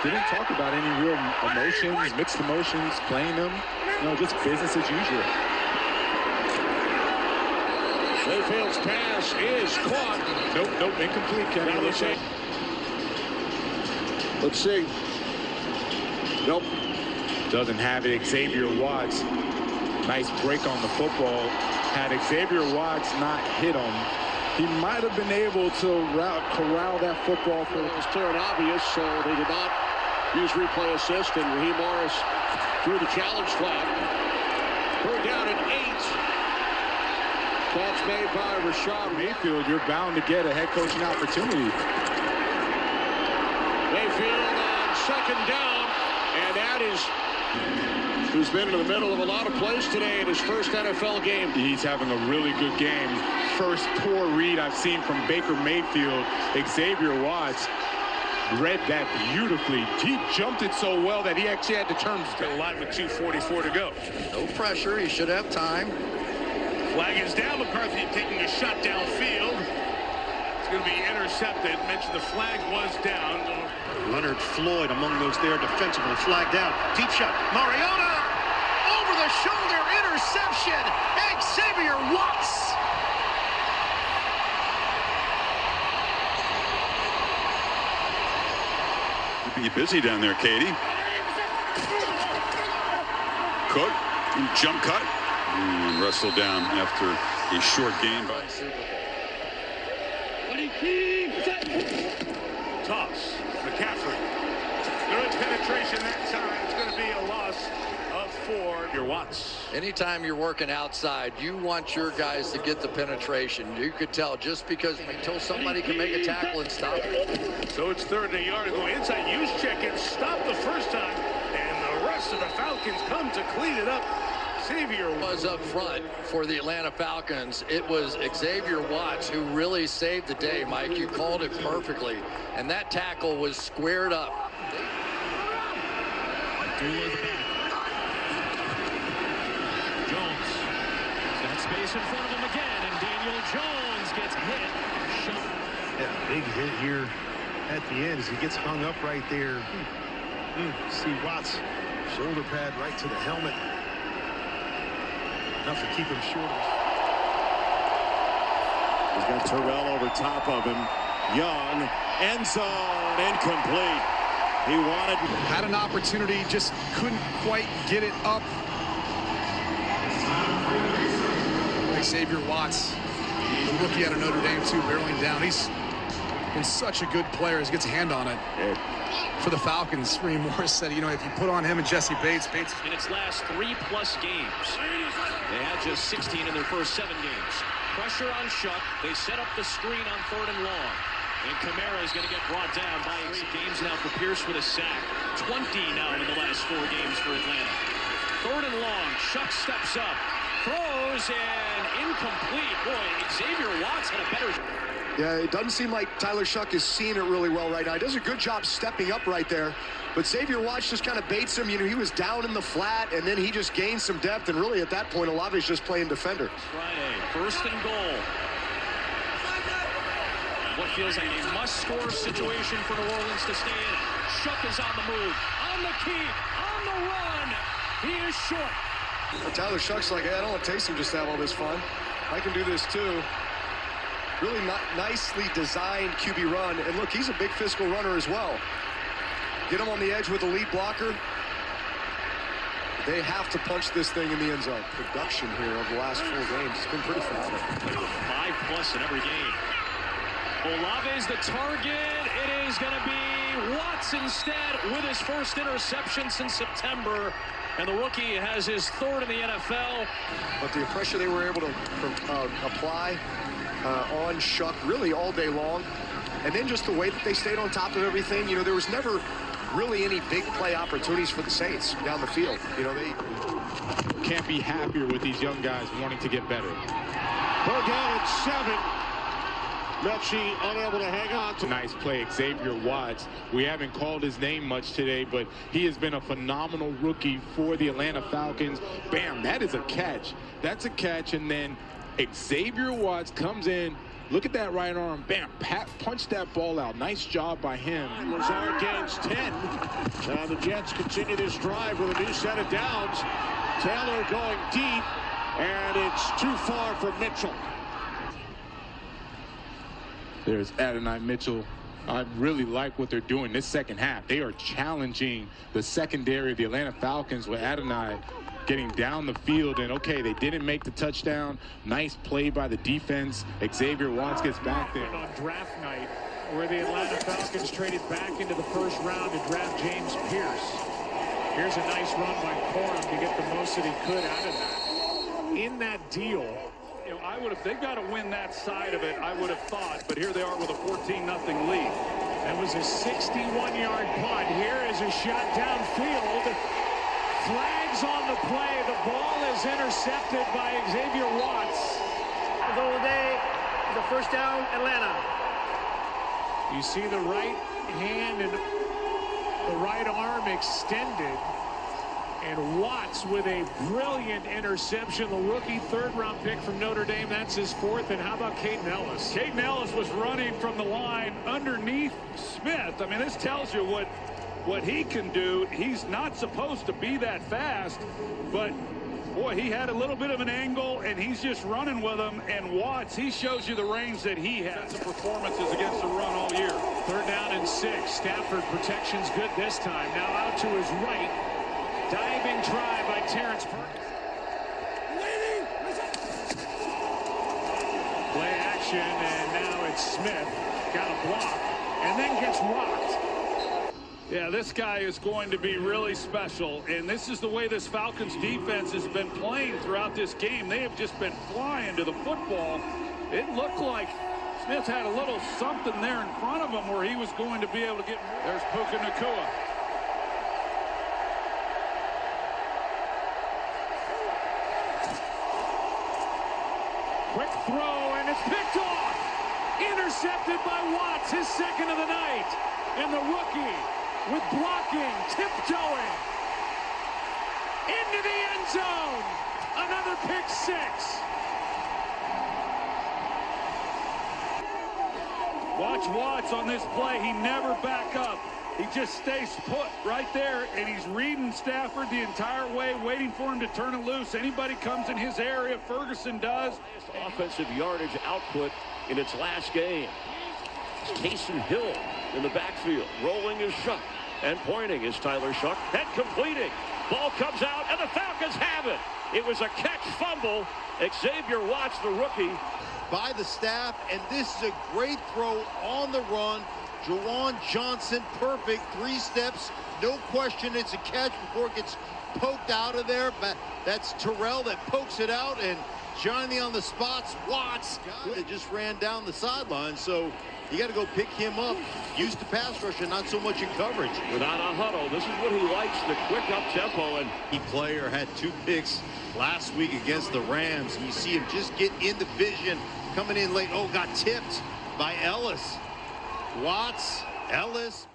Didn't talk about any real emotions, mixed emotions, playing them. Just business as usual. Mayfield's pass is caught. Nope, incomplete, Kenny. Let's see. Nope. Doesn't have it. Xavier Watts. Nice break on the football. Had Xavier Watts not hit him, he might have been able to corral that football. It was clear and obvious, so they did not use replay assist, and Raheem Morris threw the challenge flag. Third down at 8. Catch made by Rashad Mayfield. You're bound to get a head coaching opportunity. Mayfield on second down, and that is who's been in the middle of a lot of plays today in his first NFL game. He's having a really good game. First poor read I've seen from Baker Mayfield. Xavier Watts read that beautifully. He jumped it so well that he actually had to turn alive with 2:44 to go. No pressure. He should have time. Flag is down. McCarthy taking a shot downfield. It's going to be intercepted. Mentioned the flag was down. Leonard Floyd among those there defensively. Flag down. Deep shot. Mariota over the shoulder. Interception. Xavier Watts. Be busy down there, Katie. Cook, jump cut, and wrestled down after a short gain by Toss. McCaffrey. Good penetration that time. It's going to be a loss of 4. Your Watts. Anytime you're working outside, you want your guys to get the penetration. You could tell just because until somebody can make a tackle and stop it. So it's 3rd and a yard. Go inside. Use check and stop the first time. And the rest of the Falcons come to clean it up. Xavier was up front for the Atlanta Falcons. It was Xavier Watts who really saved the day, Mike. You called it perfectly. And that tackle was squared up. Jones. Got space in front of him again, and Daniel Jones gets hit. Yeah, big hit here at the end as he gets hung up right there. See Watts, shoulder pad right to the helmet. Enough to keep him short. He's got Terrell over top of him. Young, end zone, incomplete. He had an opportunity, just couldn't quite get it up. Xavier Watts, the rookie out of Notre Dame, too, barreling down. He's been such a good player as he gets a hand on it. For the Falcons, Raheem Morris said, if you put on him and Jesse Bates. In its last 3+ games, they had just 16 in their first 7 games. Pressure on Shuck. They set up the screen on 3rd and long. And Kamara is going to get brought down by 8 games now for Pierce with a sack. 20 now in the last 4 games for Atlanta. 3rd and long. Shuck steps up. Throws and incomplete. Boy, Xavier Watts had a better... Yeah, it doesn't seem like Tyler Shuck is seeing it really well right now. He does a good job stepping up right there. But Xavier Watts just kind of baits him. He was down in the flat, and then he just gained some depth. And really, at that point, Olave's just playing defender. Friday, 1st and goal. What feels like a must-score situation for New Orleans to stay in. Shuck is on the move, on the key, on the run. He is short. But Tyler Shuck's like, hey, I don't want Taysom just to have all this fun. I can do this too. Really nicely designed QB run. And look, he's a big physical runner as well. Get him on the edge with a lead blocker. They have to punch this thing in the end zone. Production here over the last 4 games. It's been pretty phenomenal. 5+ in every game. Olave's the target. It is going to be Watts instead with his first interception since September. And the rookie has his 3rd in the NFL. But the pressure they were able to apply on Shuck really all day long. And then just the way that they stayed on top of everything. There was never really any big play opportunities for the Saints down the field. They can't be happier with these young guys wanting to get better. 3rd down at 7. Mechie unable to hang on to. Nice play, Xavier Watts. We haven't called his name much today, but he has been a phenomenal rookie for the Atlanta Falcons. Bam, that is a catch. That's a catch, and then Xavier Watts comes in, Look at that right arm. Bam. Punch that ball out. Nice job by him. Lazard gains 10. Now the Jets continue this drive with a new set of downs. Taylor going deep, and it's too far for Mitchell. There's Adonai Mitchell. I really like what they're doing this second half. They are challenging the secondary of the Atlanta Falcons with Adonai getting down the field. And okay, they didn't make the touchdown. Nice play by the defense. Xavier Watts gets back there. On draft night, where the Atlanta Falcons traded back into the first round to draft James Pierce. Here's a nice run by Corum to get the most that he could out of that. In that deal, you know, if they got to win that side of it, I would have thought, but here they are with a 14-0 lead. That was a 61-yard punt. Here is a shot downfield. Flags on the play. The ball is intercepted by Xavier Watts. The first down, Atlanta. You see the right hand and the right arm extended. And Watts with a brilliant interception. The rookie third-round pick from Notre Dame. That's his fourth. And how about Caden Ellis? Caden Ellis was running from the line underneath Smith. I mean, this tells you what he can do. He's not supposed to be that fast, but boy, he had a little bit of an angle, and he's just running with him. And Watts, he shows you the range that he has. Some performances against the run all year. 3rd down and 6. Stafford protection's good this time. Now out to his right. Diving try by Terrence Perkins. Play action, and now it's Smith. Got a block, and then gets rocked. Yeah, this guy is going to be really special, and this is the way this Falcons defense has been playing throughout this game. They have just been flying to the football. It looked like Smith had a little something there in front of him where he was going to be able to get more. There's Puka Nacua. Quick throw, and it's picked off. Intercepted by Watts, his second of the night. And the rookie with blocking, tiptoeing. Into the end zone. Another pick six. Watch Watts on this play. He never back up. He just stays put right there, and he's reading Stafford the entire way, waiting for him to turn it loose. Anybody comes in his area, Ferguson does. Offensive yardage output in its last game. It's Taysom Hill in the backfield. Rolling is Shuck, and pointing is Tyler Shuck, and completing. Ball comes out, and the Falcons have it. It was a catch fumble. Xavier Watts, the rookie. By the staff, and this is a great throw on the run. Juwan Johnson, perfect. 3 steps, no question it's a catch before it gets poked out of there. But that's Terrell that pokes it out, and Johnny on the spots. Watts that just ran down the sideline, so you got to go pick him up. Used to pass rush and not so much in coverage. Without a huddle, this is what he likes, the quick up tempo. And he player had 2 picks last week against the Rams. You see him just get in the vision, coming in late. Oh, got tipped by Ellis. Watts, Ellis.